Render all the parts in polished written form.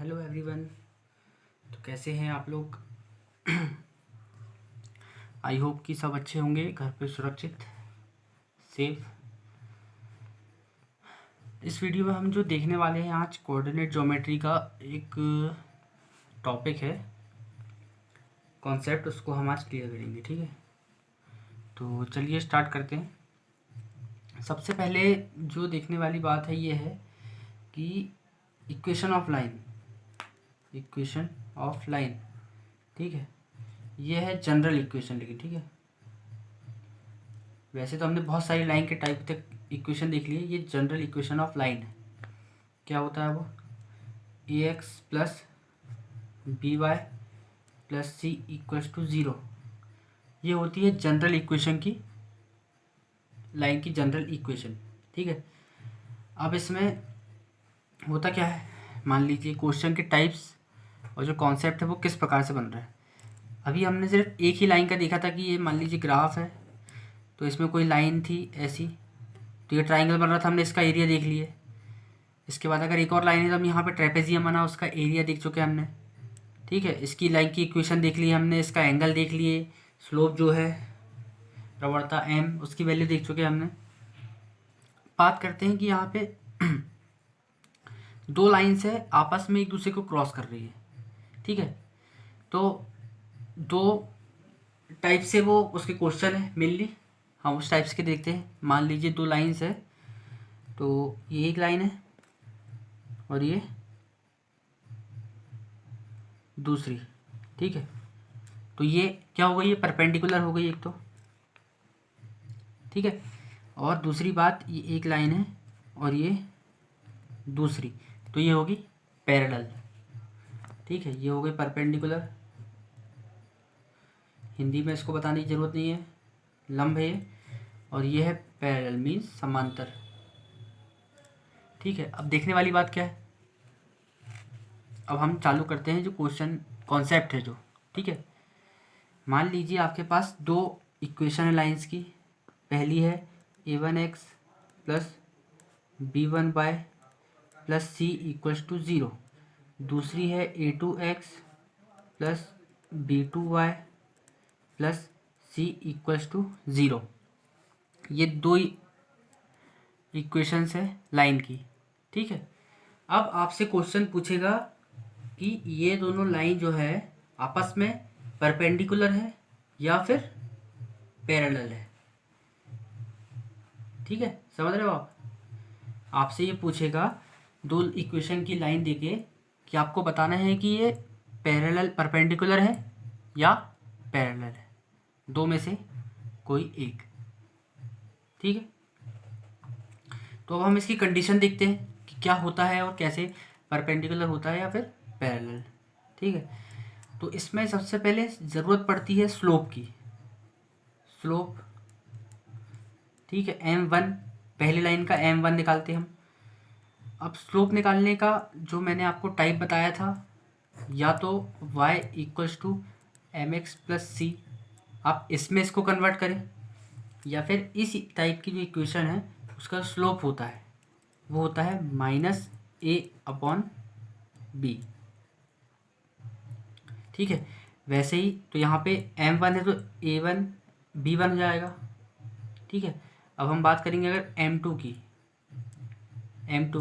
Hello everyone. तो कैसे हैं आप लोग? आई होप कि सब अच्छे होंगे, घर पे सुरक्षित, सेफ। इस वीडियो में हम जो देखने वाले हैं आज कोऑर्डिनेट ज्योमेट्री का एक टॉपिक है, कॉन्सेप्ट, उसको हम आज क्लियर करेंगे। ठीक है, तो चलिए स्टार्ट करते हैं। सबसे पहले जो देखने वाली बात है ये है कि equation of line, equation of line, ठीक है, ये है जनरल इक्वेशन। लेकिन ठीक है, वैसे तो हमने बहुत सारी लाइन के टाइप तक इक्वेशन देख लिए, ये जनरल इक्वेशन ऑफ लाइन है। क्या होता है वो? A x plus b y plus C equals to zero. ये होती है जनरल इक्वेशन की, लाइन की जनरल इक्वेशन। ठीक है, अब इसमें होता क्या है, मान लीजिए क्वेश्चन के टाइप्स और जो कॉन्सेप्ट है वो किस प्रकार से बन रहा है। अभी हमने सिर्फ एक ही लाइन का देखा था कि ये मान लीजिए ग्राफ है, तो इसमें कोई लाइन थी ऐसी, तो ये ट्राइंगल बन रहा था, हमने इसका एरिया देख लिए। इसके बाद अगर एक और लाइन है तो हम यहाँ पे ट्रेपेजियम बना, उसका एरिया देख चुके हमने। ठीक है, इसकी लाइन की इक्वेशन देख ली हमने, इसका एंगल देख लिए, स्लोप जो है प्रवणता एम, उसकी वैल्यू देख चुके हमने। बात करते हैं कि यहाँ पे दो लाइन्स है, आपस में एक दूसरे को क्रॉस कर रही है। ठीक है, तो दो टाइप से वो उसके क्वेश्चन है मेनली, हम उस टाइप्स के देखते हैं। मान लीजिए दो लाइन्स है, तो ये एक लाइन है और ये दूसरी। ठीक है, तो ये क्या हो गई, ये परपेंडिकुलर हो गई एक तो। ठीक है, और दूसरी बात, ये एक लाइन है और ये दूसरी, तो ये होगी पैरेलल। ठीक है, ये हो गई परपेंडिकुलर, हिंदी में इसको बताने की ज़रूरत नहीं है, लंब है ये, और ये है पैरेलल मीन्स समांतर। ठीक है, अब देखने वाली बात क्या है, अब हम चालू करते हैं जो क्वेश्चन कॉन्सेप्ट है जो। ठीक है, मान लीजिए आपके पास दो इक्वेशन है लाइंस की। पहली है a1x plus b1y plus C equals to zero. दूसरी है a2x plus b2y plus C equals to zero. ये दो इक्वेशंस है लाइन की। ठीक है, अब आपसे क्वेश्चन पूछेगा कि ये दोनों लाइन जो है आपस में परपेंडिकुलर है या फिर पैरेलल है। ठीक है, समझ रहे हो आप? आपसे ये पूछेगा दो इक्वेशन की लाइन देके कि आपको बताना है कि ये पैरेलल परपेंडिकुलर है या पैरेलल है, दो में से कोई एक। ठीक है, तो अब हम इसकी कंडीशन देखते हैं कि क्या होता है और कैसे परपेंडिकुलर होता है या फिर पैरेलल। ठीक है, तो इसमें सबसे पहले ज़रूरत पड़ती है स्लोप की, स्लोप। ठीक है, m1, पहली लाइन का m1 निकालते हैं हम। अब स्लोप निकालने का जो मैंने आपको टाइप बताया था, या तो y equals to m x plus c, आप इसमें इसको कन्वर्ट करें, या फिर इस टाइप की जो इक्वेशन है उसका स्लोप होता है वो होता है माइनस a अपॉन बी। ठीक है, वैसे ही तो यहाँ पे m1 है तो a1 b1 हो जाएगा। ठीक है, अब हम बात करेंगे अगर m2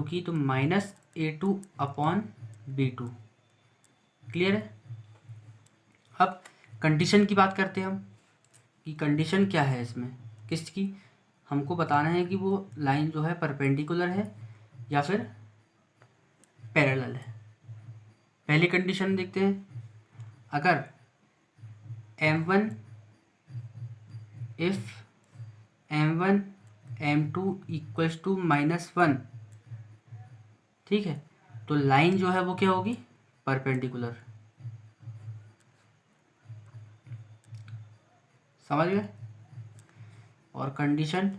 की तो minus a2 upon b2। Clear है? अब कंडीशन की बात करते हैं हम कि कंडीशन क्या है इसमें, किसकी? हमको बताना है कि वो लाइन जो है परपेंडिकुलर है या फिर पैरेलल है। पहली कंडीशन देखते हैं, अगर m1 if m1 m2 equals to -1, ठीक है, तो लाइन जो है वो क्या होगी, परपेंडिकुलर। समझ गए? और कंडीशन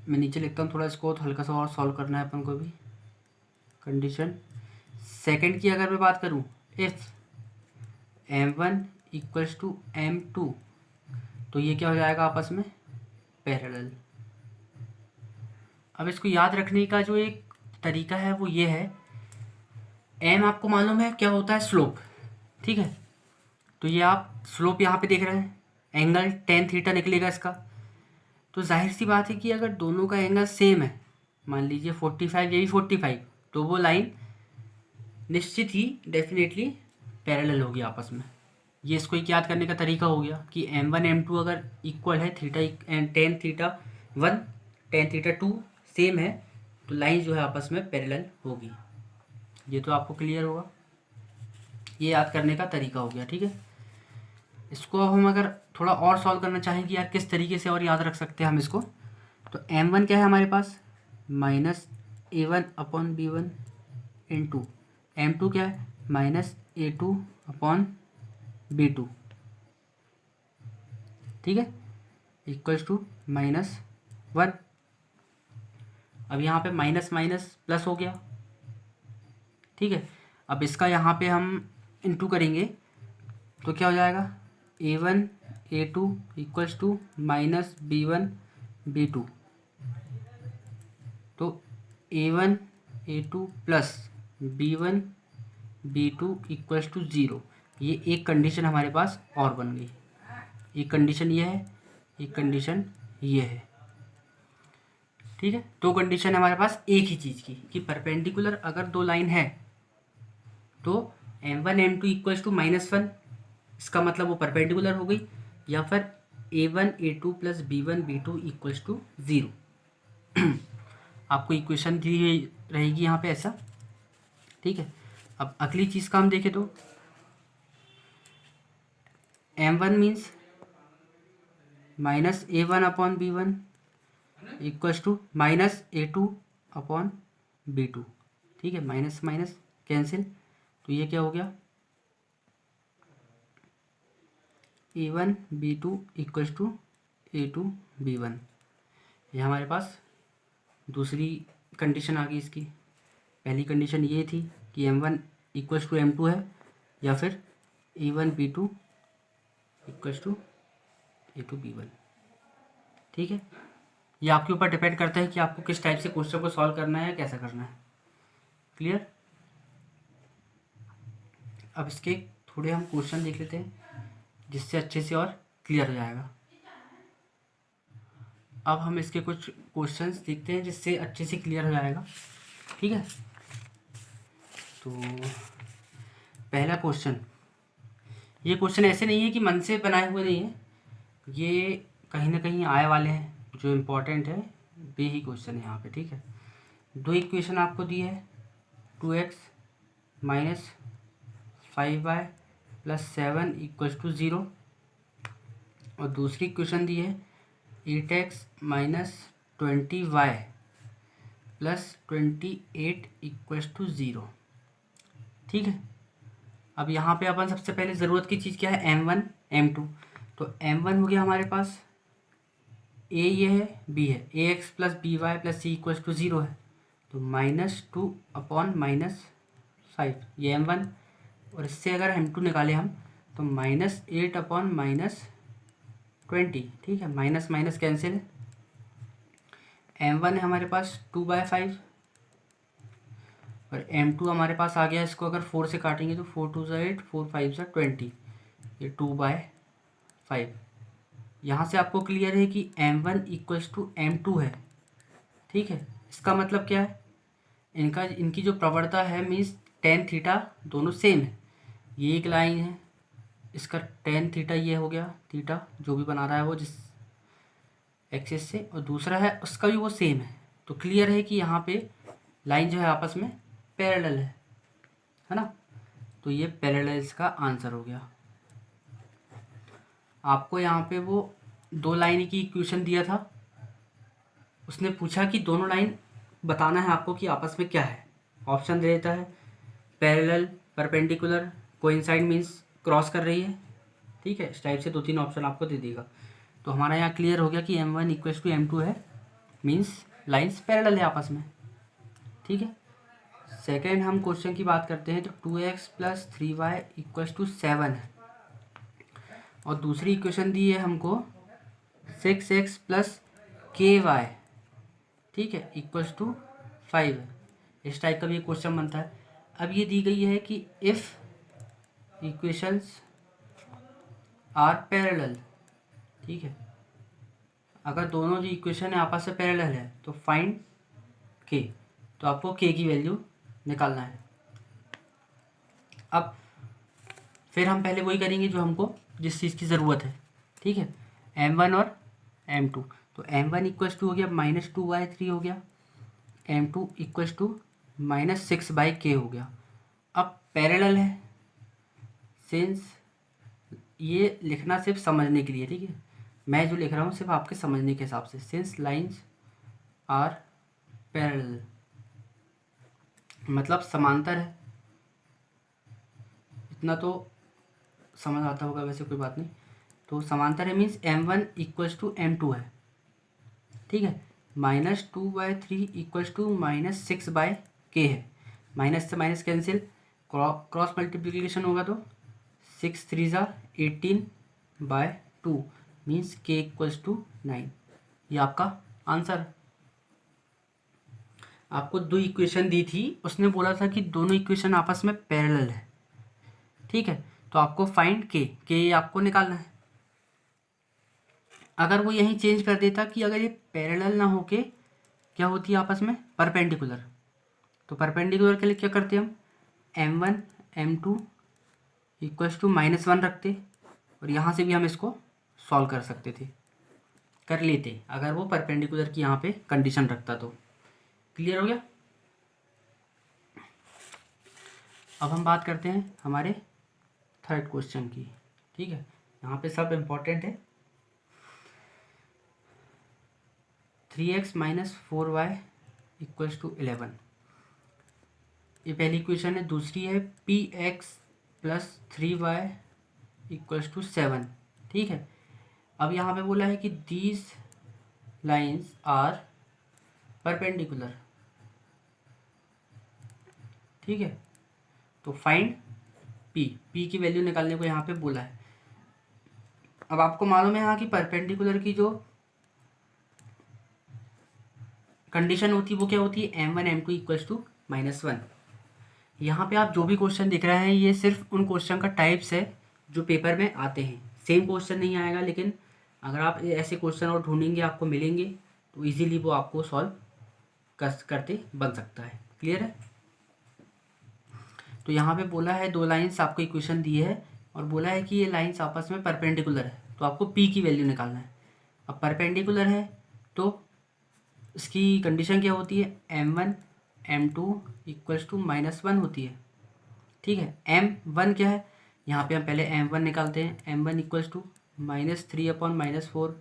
मैं नीचे लिखता हूँ, थोड़ा इसको हल्का सा और सॉल्व करना है अपन को भी। कंडीशन सेकंड की अगर मैं बात करूँ, if m1 equals to m2, तो ये क्या हो जाएगा आपस में, पैरेलल। अब इसको याद रखने का जो एक तरीका है वो ये है एम आपको मालूम है क्या होता है, स्लोप, ठीक है। तो ये आप स्लोप यहाँ पे देख रहे हैं, एंगल टेन थीटा निकलेगा इसका। तो जाहिर सी बात है कि अगर दोनों का एंगल सेम है, मान लीजिए 45, ये भी 45, तो वो लाइन निश्चित ही डेफिनेटली पैरेलल होगी आपस में। ये इसको एक याद करने का तरीका हो गया कि M1 M2 अगर इक्वल है, theta tan theta 1 tan theta 2 same है, तो लाइन जो है आपस में पैरेलल होगी। ये तो आपको क्लियर होगा, ये याद करने का तरीका हो गया, ठीक है। इसको अब हम अगर थोड़ा और सॉल्व करना चाहें कि यार किस तरीके से और याद रख सकते हैं हम इसको, तो M1 क्या है हमारे पास, -A1/B1 इंटू M2 क्या है, -A2/B2, ठीक है, इक्वल्स टू -1। अब यहाँ पे माइनस माइनस प्लस हो गया, ठीक है। अब इसका यहाँ पे हम इंटू करेंगे तो क्या हो जाएगा, A1/A2 इक्वल्स टू -B1/B2। तो A1/A2 plus B1/B2 equals to 0। ये एक कंडीशन हमारे पास और बन गई। एक कंडीशन ये है, एक कंडीशन ये है, ठीक है। दो कंडीशन है हमारे पास एक ही चीज़ की कि परपेंडिकुलर अगर दो लाइन है तो M1 M2 इक्वल्स टू -1, इसका मतलब वो परपेंडिकुलर हो गई, या फिर A1/A2 plus B1/B2 equals to 0। आपको इक्वेशन दी रहेगी यहाँ पे ऐसा, ठीक है। अब अगली चीज़ का हम देखें तो M1 means -A1/B1 equals to -A2/B2, ठीक है। माइनस माइनस कैंसिल, तो ये क्या हो गया, A1/B2 इक्वल्स टू A2/B1। ये हमारे पास दूसरी कंडीशन आ गई इसकी। पहली कंडीशन ये थी कि M1 इक्वल्स टू M2 है, या फिर A1/B2 इक्वल्स टू A2/B1, ठीक है। ये आपके ऊपर डिपेंड करता है कि आपको किस टाइप से क्वेश्चन को सॉल्व करना है या कैसा करना है, क्लियर। अब इसके थोड़े हम क्वेश्चन देख लेते हैं जिससे अच्छे से और क्लियर हो जाएगा। अब हम इसके कुछ क्वेश्चंस देखते हैं जिससे अच्छे से क्लियर हो जाएगा, ठीक है। तो पहला क्वेश्चन, ये क्वेश्चन ऐसे नहीं है कि मन से बनाए हुए नहीं है, ये कहीं ना कहीं आए वाले हैं, जो इम्पोर्टेंट है वे ही क्वेश्चन है यहाँ पे, ठीक है। दो इक्वेशन आपको दी है, 2x minus 5y plus 7 equals to 0, और दूसरी इक्वेशन दी है 8x minus 20y plus 28 equals to 0, ठीक है। अब यहाँ पे अपन सबसे पहले ज़रूरत की चीज़ क्या है, M1 M2। तो M1 हो गया हमारे पास, A ये है, B है, AX plus BY plus C equals to 0 है, तो -2/-5 ये M1। और इससे अगर M2 निकाले हम तो -8/-20, ठीक है। माइनस माइनस कैंसिल, M1 है हमारे पास 2/5 और M2 हमारे पास आ गया, इसको अगर 4 से काटेंगे तो 4 2 ज़ा 8, 4 5 ज़ा 20, ये 2/5। यहाँ से आपको क्लियर है कि M1 इक्वल्स टू M2 है, ठीक है। इसका मतलब क्या है, इनकी जो प्रवणता है मीन्स टेन थीटा दोनों सेम है। ये एक लाइन है, इसका टेन थीटा ये हो गया, थीटा जो भी बना रहा है वो जिस एक्सिस से, और दूसरा है उसका भी वो सेम है। तो क्लियर है कि यहाँ पे लाइन जो है आपस में पैरेलल है ना। तो ये पैरेलल इसका आंसर हो गया। आपको यहाँ पे वो दो लाइन की इक्वेशन दिया था, उसने पूछा कि दोनों लाइन बताना है आपको कि आपस में क्या है। ऑप्शन दे देता है, parallel, perpendicular, coincide means cross कर रही है, ठीक है। इस टाइप से 2-3 ऑप्शन आपको दे देगा। तो हमारा यहाँ क्लियर हो गया कि M1 इक्वल्स टू M2 है, मीन्स लाइन्स पैरेलल है आपस में, ठीक है। सेकेंड हम क्वेश्चन की बात करते हैं, तो 2x plus 3y equals to 7 है, और दूसरी इक्वेशन दी है हमको 6x प्लस ky, ठीक है, इक्वल्स टू 5 है। इस टाइप का भी क्वेश्चन बनता है। अब ये दी गई है कि इफ़ इक्वेशंस आर पैरेलल, ठीक है, अगर दोनों जो इक्वेशन है आपस में पैरेलल है तो फाइंड के, तो आपको के की वैल्यू निकालना है। अब फिर हम पहले वही करेंगे जो हमको जिस चीज़ की ज़रूरत है, ठीक है, m1 और m2। तो m1 इक्वल्स टू हो गया -2/3 हो गया, m2 इक्वल्स टू -6/k हो गया। अब पैरेलल है, सिंस ये लिखना सिर्फ समझने के लिए, ठीक है, मैं जो लिख रहा हूँ सिर्फ आपके समझने के हिसाब से, सिंस लाइंस आर पैरेलल मतलब समांतर है, इतना तो समझ आता होगा, वैसे कोई बात नहीं। तो समांतर है means m1 equals to m2 है, ठीक है, -2/3 इक्वल्स टू -6/k है, माइनस से माइनस कैंसिल, क्रॉस मल्टीप्लिकेशन होगा तो 6 3 18/2 मीन्स k इक्वल्स टू 9। ये आपका आंसर। आपको दो इक्वेशन दी थी, उसने बोला था कि दोनों इक्वेशन आपस में पैरेलल है, ठीक है, तो आपको फाइंड के आपको निकालना है। अगर वो यहीं चेंज कर देता कि अगर ये पैरेलल ना होके क्या होती है आपस में परपेंडिकुलर, तो परपेंडिकुलर के लिए क्या करते हम, m1 m2 इक्वल्स टू -1 रखते, और यहाँ से भी हम इसको सॉल्व कर सकते थे, कर लेते, अगर वो परपेंडिकुलर की यहाँ पे कंडीशन रखता तो। क्लियर हो गया। अब हम बात करते हैं हमारे थर्ड क्वेश्चन की, ठीक है, यहाँ पे सब इम्पोर्टेंट है। 3x - 4y इक्वल्स टू 11, ये पहली इक्वेशन है। दूसरी है px + 3y इक्वल्स टू 7, ठीक है। अब यहाँ पे बोला है कि दीज लाइन्स आर परपेंडिकुलर, ठीक है, तो फाइंड p की वैल्यू निकालने को यहाँ पे बोला है। अब आपको मालूम है यहाँ की परपेंडिकुलर की जो कंडीशन होती है वो क्या होती है, m1 m2 इक्वल्स टू -1। यहाँ पे आप जो भी क्वेश्चन दिख रहे हैं ये सिर्फ उन क्वेश्चन का टाइप्स है जो पेपर में आते हैं, सेम क्वेश्चन नहीं आएगा, लेकिन अगर आप ऐसे क्वेश्चन और ढूंढेंगे आपको मिलेंगे तो इजीली वो आपको सॉल्व करते बन सकता है। क्लियर है। तो यहाँ पे बोला है दो लाइंस आपको इक्वेशन दी है और बोला है कि ये लाइंस आपस में परपेंडिकुलर है, तो आपको p की वैल्यू निकालना है। अब परपेंडिकुलर है तो इसकी कंडीशन क्या होती है, m1 m2 इक्वल्स टू -1 होती है, ठीक है। m1 क्या है, यहाँ पे हम पहले m1 निकालते हैं, m1 इक्वल्स टू -3/-4,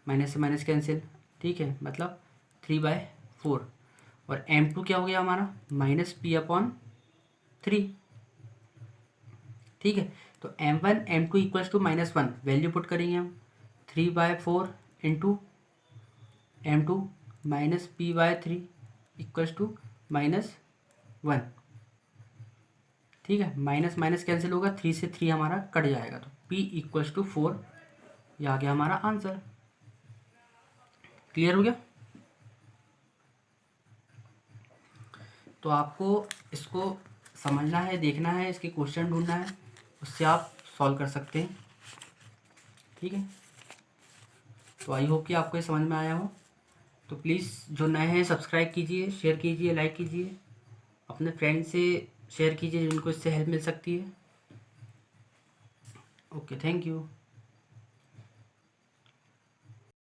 माइनस से माइनस कैंसिल, ठीक है, मतलब 3/4। और m2 क्या हो गया हमारा, -p/3, ठीक है। तो m1 m2 equals to -1 value put करेंगे हम, 3/4 into m2 -p/3 equals to -1, ठीक है। माइनस माइनस कैंसिल होगा, 3 से 3 हमारा कट जाएगा, तो p इक्वल्स टू 4, ये आ गया हमारा आंसर। क्लियर हो गया। तो आपको इसको समझना है, देखना है, इसके क्वेश्चन ढूंढना है, उससे आप सॉल्व कर सकते हैं, ठीक है। तो आई होप कि आपको ये समझ में आया हो। तो प्लीज़ जो नए हैं सब्सक्राइब कीजिए, शेयर कीजिए, लाइक कीजिए, अपने फ्रेंड से शेयर कीजिए जिनको इससे हेल्प मिल सकती है। Okay, thank you.